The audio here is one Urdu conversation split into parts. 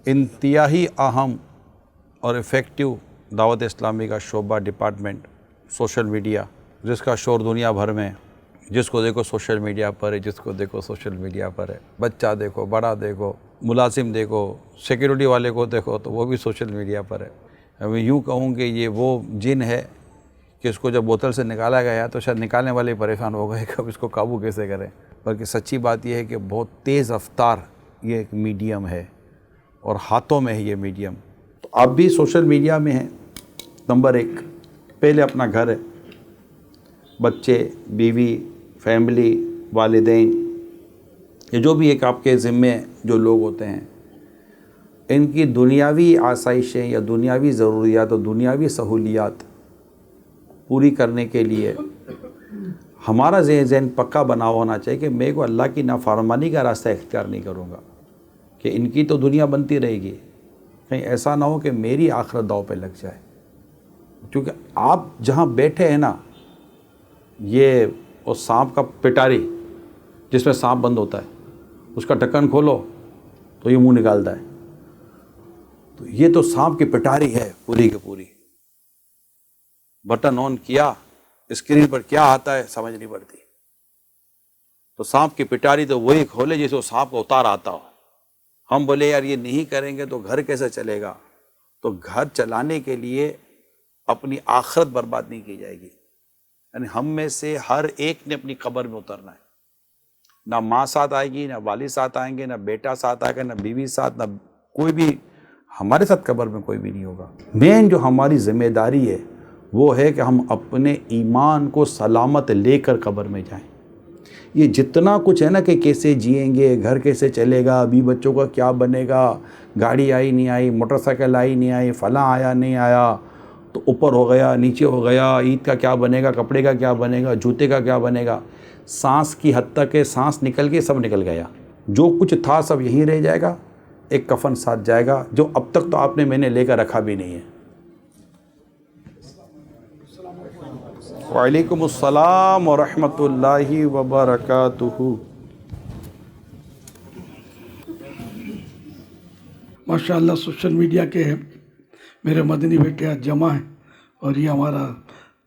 انتہائی اہم اور افیکٹو دعوت اسلامی کا شعبہ ڈپارٹمنٹ سوشل میڈیا، جس کا شور دنیا بھر میں، جس کو دیکھو سوشل میڈیا پر ہے، جس کو دیکھو سوشل میڈیا پر ہے، بچہ دیکھو، بڑا دیکھو، ملازم دیکھو، سیکیورٹی والے کو دیکھو تو وہ بھی سوشل میڈیا پر ہے۔ میں یوں کہوں کہ یہ وہ جن ہے کہ اس کو جب بوتل سے نکالا گیا تو شاید نکالنے والے پریشان ہو گئے کہ اب اس کو قابو کیسے کریں، بلکہ سچی بات یہ ہے کہ بہت تیز رفتار یہ ایک میڈیم ہے اور ہاتھوں میں ہے یہ میڈیم۔ تو آپ بھی سوشل میڈیا میں ہیں، نمبر ایک، پہلے اپنا گھر ہے، بچے، بیوی، فیملی، والدین، یہ جو بھی ایک آپ کے ذمے جو لوگ ہوتے ہیں، ان کی دنیاوی آسائشیں یا دنیاوی ضروریات اور دنیاوی سہولیات پوری کرنے کے لیے ہمارا ذہن پکا بنا ہونا چاہیے کہ میں کو اللہ کی نافرمانی کا راستہ اختیار نہیں کروں گا، کہ ان کی تو دنیا بنتی رہے گی، کہیں ایسا نہ ہو کہ میری آخرت داؤ پہ لگ جائے۔ کیونکہ آپ جہاں بیٹھے ہیں نا، یہ اس سانپ کا پٹاری جس میں سانپ بند ہوتا ہے، اس کا ڈھکن کھولو تو یہ منہ نکالتا ہے، تو یہ تو سانپ کی پٹاری ہے پوری کی پوری۔ بٹن آن کیا، اسکرین پر کیا آتا ہے سمجھ نہیں پڑتی، تو سانپ کی پٹاری تو وہی کھولے جسے وہ سانپ کو اتار آتا ہو۔ ہم بولے یار یہ نہیں کریں گے تو گھر کیسے چلے گا؟ تو گھر چلانے کے لیے اپنی آخرت برباد نہیں کی جائے گی، یعنی ہم میں سے ہر ایک نے اپنی قبر میں اترنا ہے۔ نہ ماں ساتھ آئے گی، نہ والد ساتھ آئیں گے، نہ بیٹا ساتھ آئے گا، نہ بیوی ساتھ، نہ کوئی بھی ہمارے ساتھ قبر میں کوئی بھی نہیں ہوگا۔ مین جو ہماری ذمہ داری ہے وہ ہے کہ ہم اپنے ایمان کو سلامت لے کر قبر میں جائیں۔ یہ جتنا کچھ ہے نا کہ کیسے جئیں گے، گھر کیسے چلے گا، ابھی بچوں کا کیا بنے گا، گاڑی آئی نہیں آئی، موٹر سائیکل آئی نہیں آئی، فلاں آیا نہیں آیا، تو اوپر ہو گیا، نیچے ہو گیا، عید کا کیا بنے گا، کپڑے کا کیا بنے گا، جوتے کا کیا بنے گا، سانس کی حد تک ہے، سانس نکل کے سب نکل گیا، جو کچھ تھا سب یہیں رہ جائے گا، ایک کفن ساتھ جائے گا جو اب تک تو آپ نے میں نے لے کر رکھا بھی نہیں ہے۔ وعلیکم السلام ورحمۃ اللہ وبرکاتہ۔ ماشاء اللہ سوشل میڈیا کے میرے مدنی بیٹے آج جمع ہیں، اور یہ ہمارا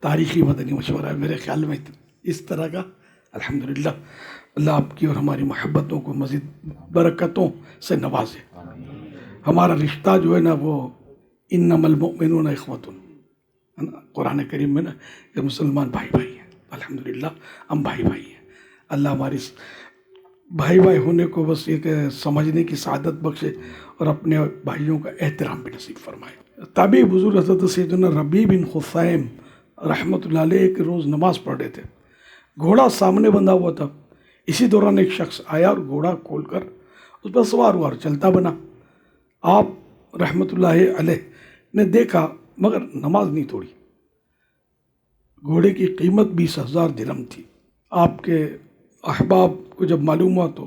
تاریخی مدنی مشورہ ہے۔ میرے خیال میں اس طرح کا الحمدللہ اللہ آپ کی اور ہماری محبتوں کو مزید برکتوں سے نوازے۔ ہمارا رشتہ جو ہے نا وہ انما المؤمنون اخوۃ، قرآن کریم میں نا کہ مسلمان بھائی بھائی ہیں، الحمدللہ ہم بھائی بھائی ہیں۔ اللہ ہماری بھائی بھائی ہونے کو بس یہ کہ سمجھنے کی سعادت بخشے اور اپنے بھائیوں کا احترام بھی نصیب فرمائے۔ تابعی بزرگ حضرت سیدنا ربیع بن خثیم رحمۃ اللہ علیہ ایک روز نماز پڑھ رہے تھے، گھوڑا سامنے بندھا ہوا تھا، اسی دوران ایک شخص آیا اور گھوڑا کھول کر اس پر سوار ہوا اور چلتا بنا۔ آپ رحمۃ اللہ علیہ نے دیکھا مگر نماز نہیں توڑی۔ گھوڑے کی قیمت 20,000 درہم تھی۔ آپ کے احباب کو جب معلوم ہوا تو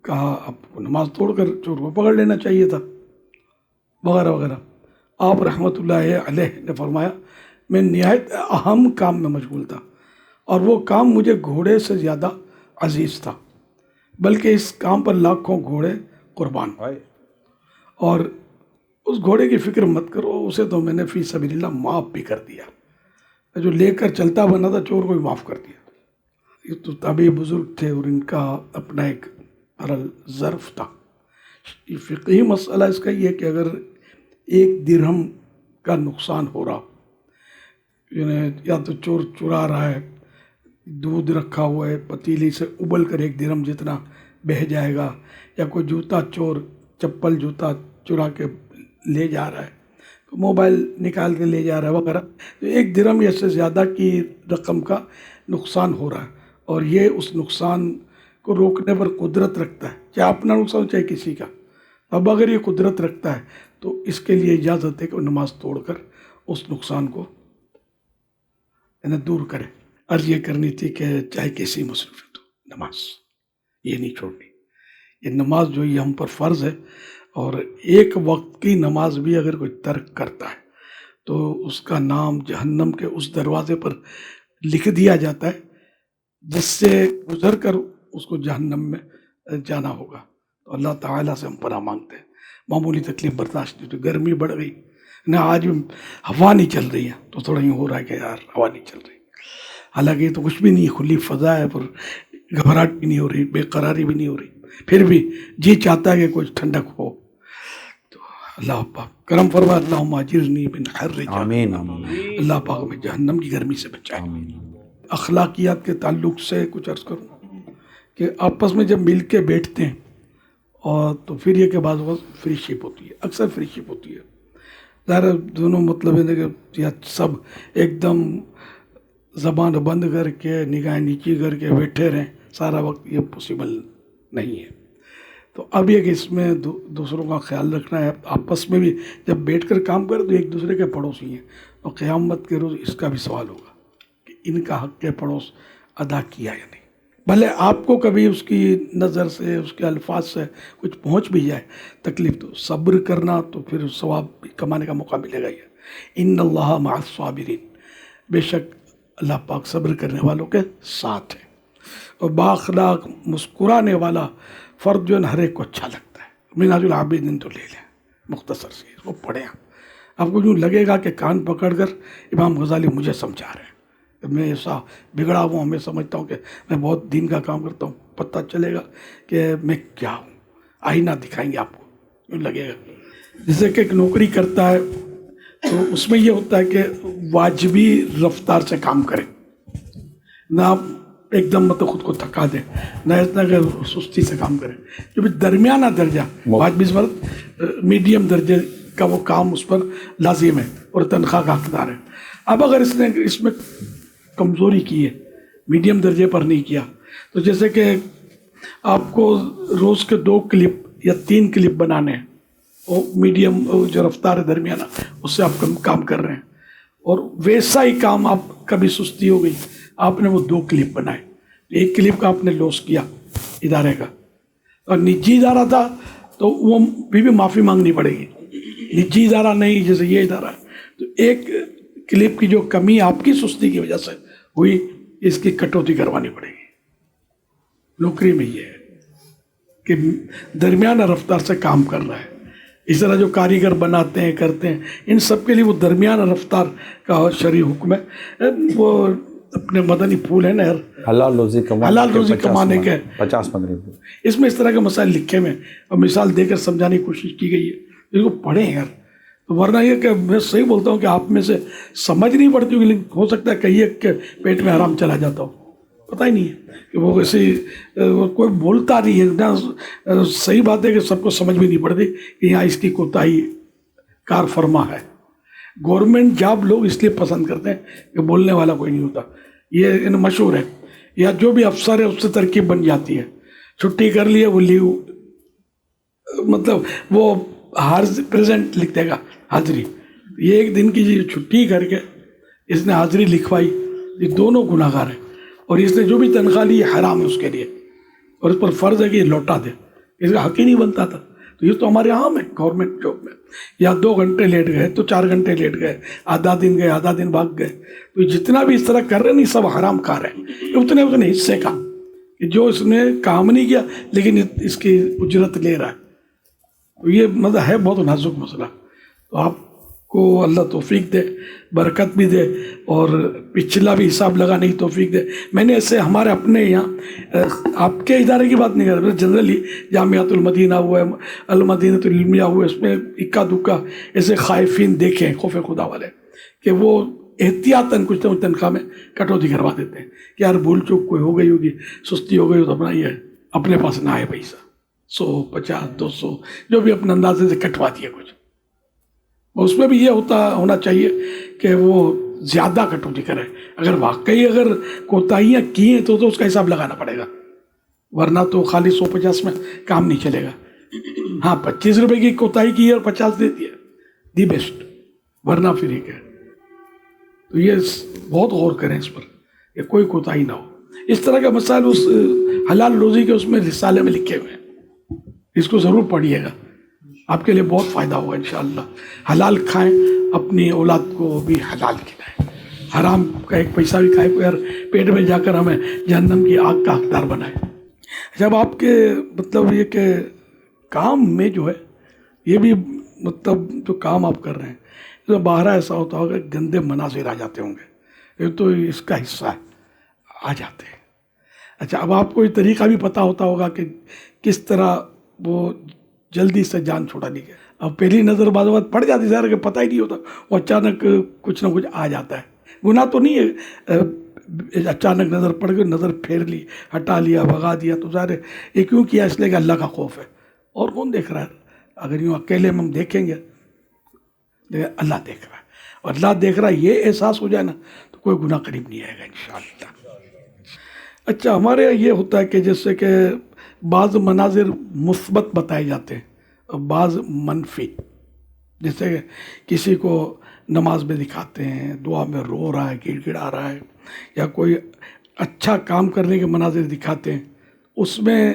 کہا آپ کو نماز توڑ کر چور کو پکڑ لینا چاہیے تھا، وغیرہ وغیرہ۔ آپ رحمۃ اللہ علیہ نے فرمایا میں نہایت اہم کام میں مشغول تھا، اور وہ کام مجھے گھوڑے سے زیادہ عزیز تھا، بلکہ اس کام پر لاکھوں گھوڑے قربان ہوئے، اور اس گھوڑے کی فکر مت کرو، اسے تو میں نے فی سبیل اللہ معاف بھی کر دیا، جو لے کر چلتا بنا تھا چور کو بھی معاف کر دیا۔ یہ تو تابعی بزرگ تھے اور ان کا اپنا ایک ظرف تھا۔ یہ فقہی مسئلہ اس کا یہ ہے کہ اگر 1 درہم کا نقصان ہو رہا، یعنی یا تو چور چرا رہا ہے، دودھ رکھا ہوا ہے پتیلی سے ابل کر 1 درہم جتنا بہہ جائے گا، یا کوئی جوتا چور چپل جوتا چرا کے لے جا رہا ہے، موبائل نکال کے لے جا رہا ہے وغیرہ، تو 1 درہم یا سے زیادہ کی رقم کا نقصان ہو رہا ہے، اور یہ اس نقصان کو روکنے پر قدرت رکھتا ہے، چاہے اپنا نقصان ہو چاہے کسی کا۔ اب اگر یہ قدرت رکھتا ہے تو اس کے لیے اجازت ہے کہ وہ نماز توڑ کر اس نقصان کو دور کرے۔ عرض یہ کرنی تھی کہ چاہے کیسی مصروفیت ہو، نماز یہ نہیں چھوڑنی۔ یہ نماز جو یہ ہم پر فرض ہے، اور ایک وقت کی نماز بھی اگر کوئی ترک کرتا ہے تو اس کا نام جہنم کے اس دروازے پر لکھ دیا جاتا ہے جس سے گزر کر اس کو جہنم میں جانا ہوگا۔ تو اللہ تعالیٰ سے ہم پناہ مانگتے ہیں، معمولی تکلیف برداشت نہیں ہوتی. گرمی بڑھ گئی نہ, آج بھی ہوا نہیں چل رہی ہے تو تھوڑا یوں ہو رہا ہے کہ یار ہوا نہیں چل رہی. حالانکہ یہ تو کچھ بھی نہیں, کھلی فضا ہے, پر گھبراہٹ بھی نہیں ہو رہی, بے قراری بھی نہیں ہو رہی, پھر بھی جی چاہتا ہے کہ کچھ ٹھنڈک ہو. تو اللہ پاک کرم فرما, اللہم اجرنی من حر جہنم, آمین آمین اللہ پاک میں جہنم کی گرمی سے بچائے. اخلاقیات کے تعلق سے کچھ عرض کروں کہ آپس میں جب مل کے بیٹھتے ہیں اور تو پھر یہ کہ بعض وقت فری شپ ہوتی ہے, اکثر فری شپ ہوتی ہے. ظاہر دونوں مطلب ہے کہ یا سب ایک دم زبان بند کر کے نگاہیں نیچی کر کے بیٹھے رہیں سارا وقت, یہ پاسبل نہیں ہے. تو اب یہ کہ اس میں دوسروں کا خیال رکھنا ہے. آپس میں بھی جب بیٹھ کر کام کریں تو ایک دوسرے کے پڑوسی ہیں, اور قیامت کے روز اس کا بھی سوال ہوگا کہ ان کا حق کے پڑوس ادا کیا یا نہیں. بھلے آپ کو کبھی اس کی نظر سے, اس کے الفاظ سے کچھ پہنچ بھی جائے تکلیف, تو صبر کرنا, تو پھر ثواب بھی کمانے کا موقع ملے گا. ان اللہ مع الصابرین, بے شک اللہ پاک صبر کرنے والوں کے ساتھ ہے. اور بااخلاق مسکرانے والا فرد جو ہے ہر ایک کو اچھا لگتا ہے. منہاج العابدین تو لے لیں, مختصر سے اس کو پڑھیں, آپ کو یوں لگے گا کہ کان پکڑ کر امام غزالی مجھے سمجھا رہے ہیں. میں ایسا بگڑا ہوا ہوں, میں سمجھتا ہوں کہ میں بہت دین کا کام کرتا ہوں, پتہ چلے گا کہ میں کیا ہوں. آئینہ دکھائیں گے آپ کو, یوں لگے گا. جیسے کہ ایک نوکری کرتا ہے تو اس میں یہ ہوتا ہے کہ واجبی رفتار سے کام کریں, نہ آپ ایک دم مطلب خود کو تھکا دیں, نہ اتنا کہ سستی سے کام کریں. جو بھی درمیانہ درجہ واجبی میڈیم درجے کا وہ کام اس پر لازم ہے اور تنخواہ کا حقدار ہے. اب اگر اس نے اس میں کمزوری کی ہے, میڈیم درجے پر نہیں کیا, تو جیسے کہ آپ کو روز کے 2 کلپ یا 3 کلپ بنانے ہیں, اور میڈیم جو رفتار ہے درمیانہ اس سے آپ کام کر رہے ہیں, اور ویسا ہی کام آپ کبھی سستی ہو گئی, آپ نے وہ 2 کلپ بنائے, 1 کلپ کا آپ نے لوس کیا ادارے کا, اور نجی ادارہ تھا تو وہ بھی معافی مانگنی پڑے گی. نجی ادارہ نہیں, جیسے یہ ادارہ ہے, تو 1 کلپ کی جو کمی آپ کی سستی کی وجہ سے ہوئی, اس کی کٹوتی کروانی پڑے گی. نوکری میں یہ ہے کہ درمیانہ رفتار سے کام کر رہا ہے. اس طرح جو کاریگر بناتے ہیں کرتے ہیں, ان سب کے لیے وہ درمیانہ رفتار کا شرعی حکم ہے. وہ اپنے مدنی پھول ہے نا, حلال روزی کمانے کے 50 15. اس میں اس طرح کے مسائل لکھے ہوئے ہیں اور مثال دے کر سمجھانے کی کوشش کی گئی ہے. اس کو پڑھیں یار, ورنہ یہ کہ میں صحیح بولتا ہوں کہ آپ میں سے سمجھ نہیں پڑتی ہوگی, لیکن ہو سکتا ہے کہیے کہ پیٹ میں حرام چلا جاتا ہو, پتہ ہی نہیں ہے کہ وہ ایسی کوئی بولتا نہیں ہے نا. صحیح بات ہے کہ سب کو سمجھ بھی نہیں پڑتی کہ یہاں اس کی کوتاہی کار فرما ہے. گورنمنٹ جاب لوگ اس لیے پسند کرتے ہیں کہ بولنے والا کوئی نہیں ہوتا, یہ مشہور ہے. یا جو بھی افسر ہے اس سے ترکیب بن جاتی ہے, چھٹی کر لیے وہ لیو, مطلب وہ پریزنٹ لکھ دے گا حاضری. یہ 1 دن کی چھٹی کر کے اس نے حاضری لکھوائی, یہ دونوں گناہ گار ہیں. اور اس نے جو بھی تنخواہ لی یہ حرام ہے اس کے لیے, اور اس پر فرض ہے کہ یہ لوٹا دے, اس کا حق ہی نہیں بنتا تھا. تو یہ تو ہمارے عام ہے گورنمنٹ جاب میں, یا 2 گھنٹے لیٹ گئے تو 4 گھنٹے لیٹ گئے, آدھا دن گئے آدھا دن بھاگ گئے, تو جتنا بھی اس طرح کر رہے نہیں سب حرام کار ہیں. یہ اتنے حصے کا کہ جو اس نے کام نہیں کیا لیکن اس کی اجرت لے رہا ہے. تو یہ مطلب ہے بہت نازک مسئلہ. تو آپ کو اللہ توفیق دے, برکت بھی دے, اور پچھلا بھی حساب لگانے کی توفیق دے. میں نے ایسے ہمارے اپنے یہاں, آپ کے ادارے کی بات نہیں کر رہا, جنرلی جامعۃ المدینہ ہوا ہے, المدینۃ العلمیہ ہوا ہے, اس میں اکا دکا ایسے خائفین دیکھیں خوف خدا والے کہ وہ احتیاطاً کچھ نہ کچھ تنخواہ میں کٹوتی کروا دیتے ہیں کہ یار بھول چوک کوئی ہو گئی ہوگی, سستی ہو گئی تو اپنا یہ اپنے پاس نہ آئے پیسہ, 100 50 200 جو بھی اپنے اندازے سے کٹوا دیا کچھ. اس میں بھی یہ ہونا چاہیے کہ وہ زیادہ کٹوتی کرے. اگر واقعی اگر کوتاہیاں کی ہیں تو اس کا حساب لگانا پڑے گا, ورنہ تو خالی 150 میں کام نہیں چلے گا. ہاں 25 روپے کی کوتاہی کی ہے اور 50 دے دیا, دی بیسٹ, ورنہ پھر یہ ہے. تو یہ بہت غور کریں اس پر کہ کوئی کوتاہی نہ ہو. اس طرح کے مسائل اس حلال روزی کے اس میں رسالے میں لکھے ہوئے ہیں, اس کو ضرور پڑھیے گا, آپ کے لیے بہت فائدہ ہوگا انشاءاللہ. حلال کھائیں, اپنی اولاد کو بھی حلال کھلائیں, حرام کا 1 پیسہ بھی کھائے یار پیٹ میں جا کر ہمیں جہنم کی آگ کا حقدار بنائے. جب آپ کے مطلب یہ کہ کام میں جو ہے یہ بھی مطلب جو کام آپ کر رہے ہیں تو باہر ایسا ہوتا ہوگا گندے مناظر آ جاتے ہوں گے، یہ تو اس کا حصہ ہے، آ جاتے ہیں. اچھا اب آپ کو یہ طریقہ بھی پتہ ہوتا ہوگا کہ کس طرح وہ جلدی سے جان چھوڑا لی گیا. اب پہلی نظر بعض اوقات پڑ جاتی ہے کہ پتہ ہی نہیں ہوتا، وہ اچانک کچھ نہ کچھ آ جاتا ہے. گناہ تو نہیں ہے، اچانک نظر پڑ گئی، نظر پھیر لی، ہٹا لیا، بھگا دیا، تو ظاہر ہے یہ کیوں کیا؟ اس لیے کہ اللہ کا خوف ہے. اور کون دیکھ رہا ہے؟ اگر یوں اکیلے میں ہم دیکھیں گے، لیکن اللہ دیکھ رہا ہے، اور اللہ دیکھ رہا ہے یہ احساس ہو جائے نا تو کوئی گناہ قریب نہیں آئے گا انشاءاللہ. اچھا ہمارے یہاں یہ ہوتا ہے کہ جیسے کہ بعض مناظر مثبت بتائے جاتے ہیں اور بعض منفی. جیسے کہ کسی کو نماز میں دکھاتے ہیں، دعا میں رو رہا ہے، گڑ گڑا رہا ہے، یا کوئی اچھا کام کرنے کے مناظر دکھاتے ہیں، اس میں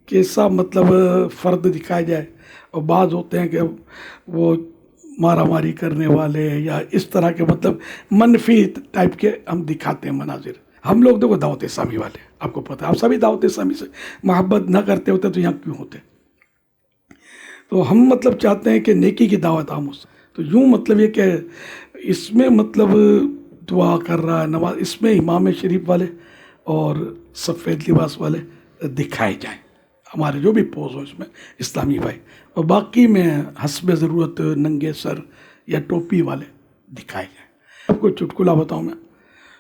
کیسا مطلب فرد دکھایا جائے. اور بعض ہوتے ہیں کہ وہ مارا ماری کرنے والے یا اس طرح کے مطلب منفی ٹائپ کے ہم دکھاتے ہیں مناظر. ہم لوگ دیکھو دعوت اسلامی والے، آپ کو پتہ ہے آپ سبھی دعوت اسلامی سے محبت نہ کرتے ہوتے تو یہاں کیوں ہوتے؟ تو ہم مطلب چاہتے ہیں کہ نیکی کی دعوت عام ہو. تو یوں مطلب یہ کہ اس میں مطلب دعا کر رہا ہے، نماز، اس میں امام شریف والے اور سفید لباس والے دکھائے جائیں، ہمارے جو بھی پوز ہو اس میں اسلامی بھائی، اور باقی میں حسب ضرورت ننگے سر یا ٹوپی والے دکھائے جائیں. آپ کو چٹکلا بتاؤں میں،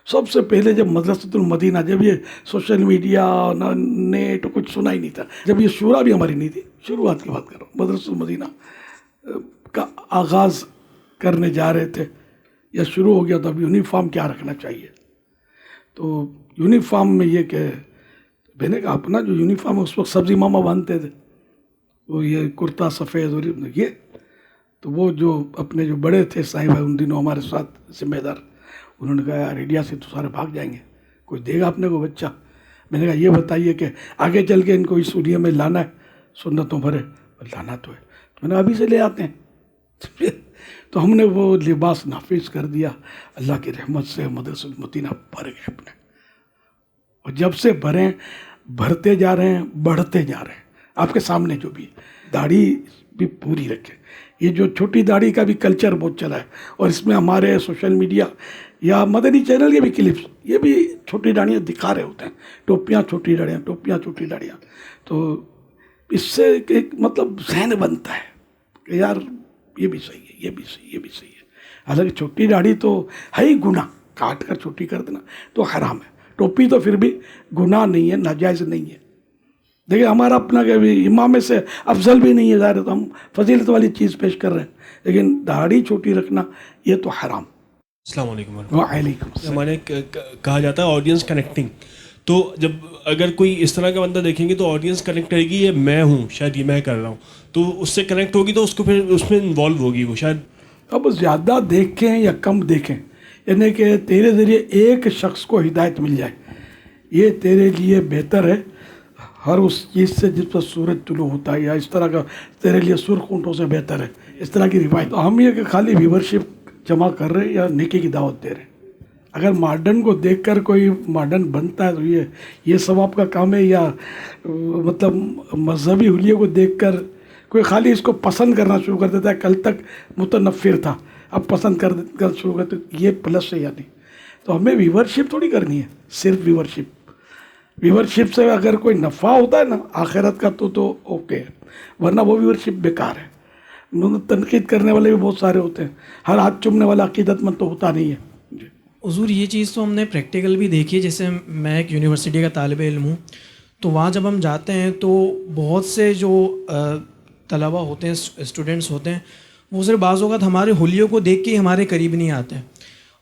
سب سے پہلے جب مدرسۃ المدینہ، جب یہ سوشل میڈیا نہ نیٹ کچھ سنا ہی نہیں تھا، جب یہ شورا بھی ہماری نہیں تھی، شروعات کی بات کر رہا ہوں، مدرسۃ المدینہ کا آغاز کرنے جا رہے تھے یا شروع ہو گیا، تو اب یونیفارم کیا رکھنا چاہیے. تو یونیفارم میں یہ کہ میں نے کہا اپنا جو یونیفارم ہے اس وقت سبزی ماما باندھتے تھے، وہ یہ کرتا سفید اور یہ، تو وہ جو اپنے جو بڑے تھے صاحب ان دنوں ہمارے ساتھ ذمہ دار، انہوں نے کہا یار انڈیا سے تو سارے بھاگ جائیں گے، کوئی دے گا اپنے کو بچہ. میں نے کہا یہ بتائیے کہ آگے چل کے ان کو اس دنیا میں لانا ہے، سنتوں بھرے لانا تو ہے، تو میں نے ابھی سے لے آتے ہیں. تو ہم نے وہ لباس نافذ کر دیا. اللہ کی رحمت سے مدرسۃ المدینہ بھر گئے اپنے، اور جب سے بھریں بھرتے جا رہے ہیں، بڑھتے جا رہے ہیں. آپ کے سامنے جو بھی داڑھی بھی پوری رکھے. یہ جو چھوٹی داڑھی کا بھی کلچر بہت چلا ہے، اور اس میں ہمارے سوشل میڈیا یا مدنی چینل کے بھی کلپس یہ بھی چھوٹی داڑیاں دکھا رہے ہوتے ہیں، ٹوپیاں چھوٹی داڑیاں، ٹوپیاں چھوٹی داڑیاں. تو اس سے ایک مطلب ذہن بنتا ہے کہ یار یہ بھی صحیح ہے، یہ بھی صحیح، یہ بھی صحیح ہے. حالانکہ چھوٹی داڑھی تو ہے ہی گناہ، کاٹ کر چھوٹی کر دینا تو حرام ہے. ٹوپی تو پھر بھی گناہ نہیں ہے، ناجائز نہیں ہے. دیکھیں ہمارا اپنا کہ امام سے افضل بھی نہیں ہے، ظاہر ہے تو ہم فضیلت والی چیز پیش کر رہے ہیں، لیکن داڑھی چھوٹی رکھنا یہ تو حرام. السلام علیکم. وعلیکم السلام. ہمارے کہا جاتا ہے آڈینس کنیکٹنگ. تو جب اگر کوئی اس طرح کا بندہ دیکھیں گے تو آڈینس کنیکٹ کرے گی، یہ میں ہوں، شاید یہ میں کر رہا ہوں، تو اس سے کنیکٹ ہوگی تو اس کو پھر اس میں انوالو ہوگی وہ شاید. اب زیادہ دیکھیں یا کم دیکھیں، یعنی کہ تیرے ذریعے ایک شخص کو ہدایت مل جائے، یہ تیرے لیے بہتر ہے ہر اس چیز سے جس پر سورج طلوع ہوتا ہے، یا اس طرح کا تیرے لیے سرخ اونٹوں سے بہتر ہے، اس طرح کی روایت. ہم یہ کہ خالی ویورشپ جمع کر رہے یا نیکی کی دعوت دے رہے. اگر ماڈرن کو دیکھ کر کوئی ماڈرن بنتا ہے تو یہ ثواب کا کام ہے، یا مطلب مذہبی حلیے کو دیکھ کر کوئی خالی اس کو پسند کرنا شروع کر دیتا ہے، کل تک متنفر تھا اب پسند کر شروع کرتے، یہ پلس ہے یا نہیں. تو ہمیں ویورشپ تھوڑی کرنی ہے، صرف ویورشپ. ویورشپ سے اگر کوئی نفع ہوتا ہے نا آخرت کا تو اوکے ہے، ورنہ وہ ویورشپ بیکار ہے. تنقید کرنے والے بھی بہت سارے ہوتے ہیں، ہر ہاتھ چومنے والا عقیدت مند تو ہوتا نہیں ہے. حضور یہ چیز تو ہم نے پریکٹیکل بھی دیکھی ہے. جیسے میں ایک یونیورسٹی کا طالب علم ہوں، تو وہاں جب ہم جاتے ہیں تو بہت سے جو طلبہ ہوتے ہیں، اسٹوڈنٹس ہوتے ہیں، وہ صرف بعض اوقات ہمارے حلیوں کو دیکھ کے ہی ہمارے قریب نہیں آتے ہیں،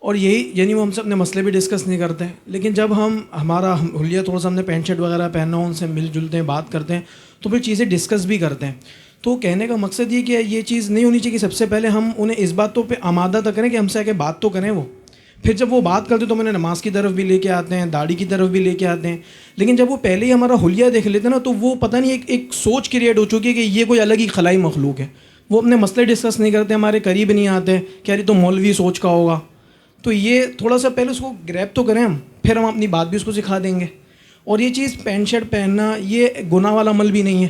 اور یہی یعنی وہ ہم سے اپنے مسئلے بھی ڈسکس نہیں کرتے ہیں. لیکن جب ہمارا حلیہ تھوڑا سا ہم نے پینٹ شرٹ وغیرہ پہننا ہو، ان سے مل جلتے ہیں، بات کرتے ہیں، تو پھر چیزیں ڈسکس بھی کرتے ہیں. تو کہنے کا مقصد یہ کہ یہ چیز نہیں ہونی چاہیے کہ سب سے پہلے ہم انہیں اس باتوں پہ آمادہ تک کریں کہ ہم سے آگے بات تو کریں. وہ پھر جب وہ بات کرتے تو ہم انہیں نماز کی طرف بھی لے کے آتے ہیں، داڑھی کی طرف بھی لے کے آتے ہیں. لیکن جب وہ پہلے ہی ہمارا حلیہ دیکھ لیتے ہیں نا، تو وہ پتہ نہیں ایک سوچ کریٹ ہو چکی ہے کہ یہ کوئی الگ ہی خلائی مخلوق ہے. وہ اپنے مسئلے ڈسکس نہیں کرتے، ہمارے قریب نہیں آتے کہ یار یہ تو مولوی سوچ کا ہوگا. تو یہ تھوڑا سا پہلے اس کو گریپ تو کریں ہم، پھر ہم اپنی بات بھی اس کو سکھا دیں گے. اور یہ چیز پینٹ شرٹ پہننا یہ گناہ والا عمل بھی نہیں ہے.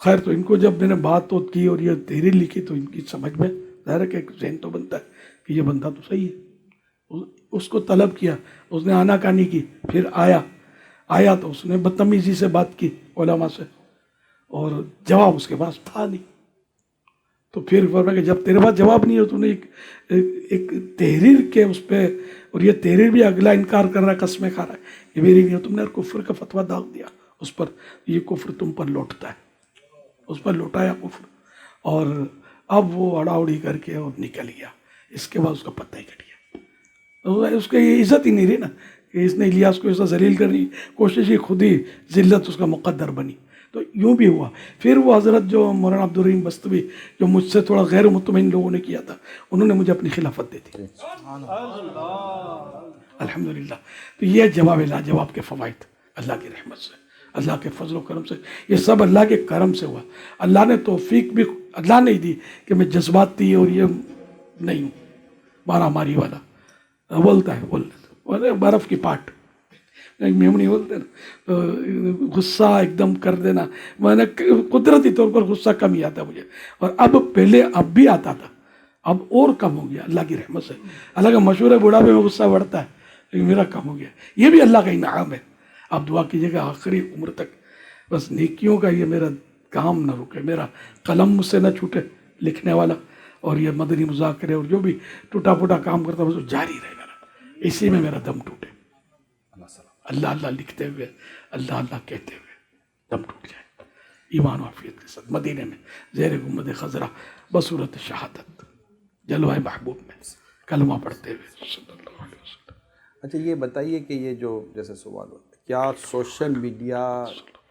خیر تو ان کو جب میں نے بات کی اور یہ تحریر لکھی تو ان کی سمجھ میں ظاہر ہے کہ ایک ذہن تو بنتا ہے کہ یہ بندہ تو صحیح ہے. اس کو طلب کیا, اس نے آنا کانی کی, پھر آیا تو اس نے بدتمیزی سے بات کی علماء سے, اور جواب اس کے پاس تھا نہیں. تو پھر فرمایا کہ جب تیرے پاس جواب نہیں ہو, تو نے ایک تحریر کے اس پہ, اور یہ تحریر بھی اگلا انکار کر رہا ہے, قسمیں کھا رہا ہے, یہ میری نہیں ہو, تم نے کفر کا فتویٰ داغ دیا اس پر, یہ کفر تم پر لوٹتا ہے, اس پر لوٹایا کفر. اور اب وہ اڑا اڑی کر کے اور نکل گیا. اس کے بعد اس کا پتہ ہی کٹ گیا. اس کی یہ عزت ہی نہیں رہی نا کہ اس نے الیاس کو ایسا ذلیل کرنے کی کوشش کی, خود ہی ذلت اس کا مقدر بنی. تو یوں بھی ہوا. پھر وہ حضرت جو مولانا عبدالرحیم بستوی, جو مجھ سے تھوڑا غیر مطمئن لوگوں نے کیا تھا, انہوں نے مجھے اپنی خلافت دی تھی الحمدللہ. تو یہ جواب لاجواب کے فوائد اللہ کی رحمت سے, اللہ کے فضل و کرم سے, یہ سب اللہ کے کرم سے ہوا. اللہ نے توفیق بھی اللہ نے دی کہ میں جذباتی اور یہ نہیں ہوں مارا ماری والا. بولتا ہے برف کی پاٹ میمنی بولتے نا, غصہ ایک دم کر دینا. میں نے قدرتی طور پر غصہ کم ہی آتا مجھے, اور اب پہلے اب بھی آتا تھا, اب اور کم ہو گیا اللہ کی رحمت سے. اللہ کا مشہور ہے بوڑھاپے میں غصہ بڑھتا ہے, لیکن میرا کم ہو گیا. یہ بھی اللہ کا انعام ہے. آپ دعا کیجیے کہ آخری عمر تک بس نیکیوں کا یہ میرا کام نہ رکے, میرا قلم مجھ سے نہ چھوٹے لکھنے والا, اور یہ مدنی مذاکرے اور جو بھی ٹوٹا پھوٹا کام کرتا بس جاری رہے میرا, اسی میں میرا دم ٹوٹے. اللہ اللہ لکھتے ہوئے, اللہ اللہ کہتے ہوئے دم ٹوٹ جائے, ایمان و عافیت کے ساتھ مدینے میں زیر گنبد خضرا بصورت شہادت جلوہ محبوب میں کلمہ پڑھتے ہوئے صلی اللہ علیہ وسلم. اچھا یہ بتائیے کہ یہ جو جیسے سوال ہوتا ہے, کیا سوشل میڈیا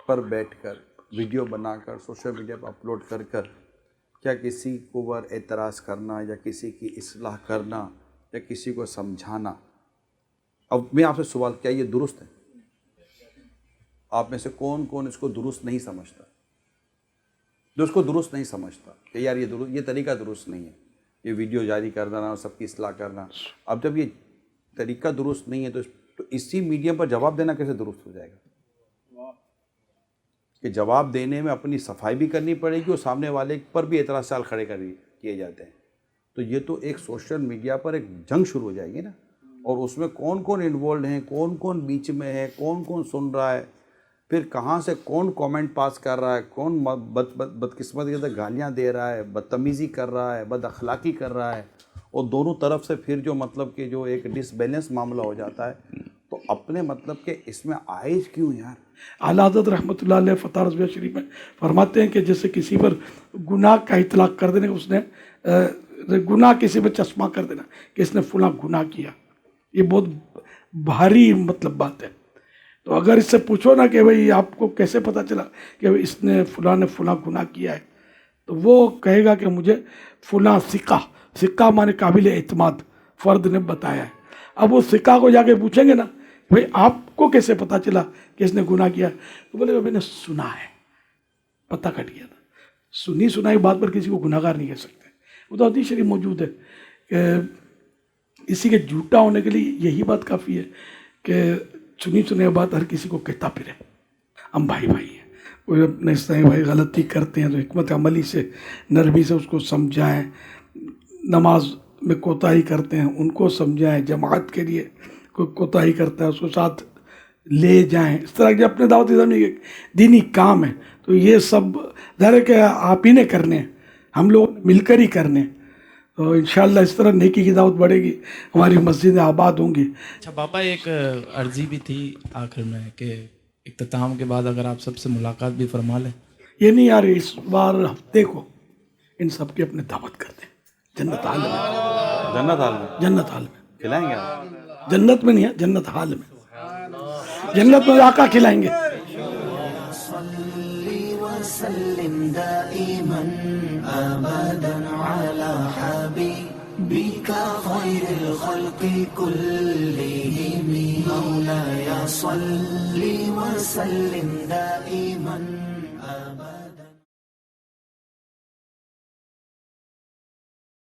پر بیٹھ کر ویڈیو بنا کر سوشل میڈیا پر اپلوڈ کر کیا کسی کو پر اعتراض کرنا یا کسی کی اصلاح کرنا یا کسی کو سمجھانا, اب میں آپ سے سوال, کیا یہ درست ہے؟ آپ میں سے کون کون اس کو درست نہیں سمجھتا, جو اس کو درست نہیں سمجھتا کہ یار یہ طریقہ درست نہیں ہے, یہ ویڈیو جاری کرنا اور سب کی اصلاح کرنا. اب جب یہ طریقہ درست نہیں ہے تو اسی میڈیم پر جواب دینا کیسے درست ہو جائے گا؟ کہ جواب دینے میں اپنی صفائی بھی کرنی پڑے گی اور سامنے والے پر بھی اعتراضات کھڑے کیے جاتے ہیں. تو یہ تو ایک سوشل میڈیا پر ایک جنگ شروع ہو جائے گی نا, اور اس میں کون کون انوالوڈ ہیں, کون کون بیچ میں ہے, کون کون سن رہا ہے, پھر کہاں سے کون کومنٹ پاس کر رہا ہے, کون بدقسمتی کے ساتھ گالیاں دے رہا ہے, بدتمیزی کر رہا ہے, بد اخلاقی کر رہا ہے, اور دونوں طرف سے پھر جو مطلب کہ جو ایک ڈس بیلنس معاملہ ہو جاتا ہے. تو اپنے مطلب کہ اس میں آئج کیوں یار؟ اعلیٰ حضرت رحمۃ اللہ علیہ فتح رضویہ شریف میں فرماتے ہیں کہ جیسے کسی پر گناہ کا اطلاق کر دینے, اس نے گناہ کسی پر چشمہ کر دینا کہ اس نے فلاں گناہ کیا, یہ بہت بھاری مطلب بات ہے. تو اگر اس سے پوچھو نا کہ بھئی آپ کو کیسے پتہ چلا کہ اس نے فلاں گناہ کیا ہے, تو وہ کہے گا کہ مجھے فلاں ثقہ مانے قابل اعتماد فرد نے بتایا ہے. اب وہ ثقہ کو جا کے پوچھیں گے نا بھئی آپ کو کیسے پتہ چلا کہ اس نے گناہ کیا ہے, تو بولے میں نے سنا ہے, پتہ کٹ گیا تھا. سنی سنائی بات پر کسی کو گناہگار نہیں کہہ سکتے. وہ تو حدیث شریف موجود ہے کہ اسی کے جھوٹا ہونے کے لیے یہی بات کافی ہے کہ سنی سنی بات ہر کسی کو کہتا پھرے. ہم بھائی ہیں, کوئی اپنے اس طرح بھائی غلطی کرتے ہیں تو حکمت عملی سے نرمی سے اس کو سمجھائیں, نماز میں کوتاہی کرتے ہیں ان کو سمجھائیں, جماعت کے لیے کوئی کوتاہی کرتا ہے اس کو ساتھ لے جائیں. اس طرح کے اپنے دعوت اسلامی کے دینی کام ہے. تو یہ سب ظاہر ہے کہ آپ ہی نے کرنے ہیں, ہم لوگ مل کر ہی کرنے ہیں. تو انشاءاللہ اس طرح نیکی کی دعوت بڑھے گی, ہماری مسجدیں آباد ہوں گی. اچھا پاپا, ایک عرضی بھی تھی آخر میں کہ اختتام کے بعد اگر آپ سب سے ملاقات بھی فرما لیں. یہ نہیں یار, اس بار ہفتے کو ان سب کی اپنے دعوت کر دیں جنت حال میں. جنت حال میں کھلائیں گے آپ؟ جنت میں نہیں ہے, جنت حال میں. جنت میں آقا کھلائیں گے. وسلم دائما ابدا على حبيبك خير الخلق كلهم مولاي صل وسلم دائما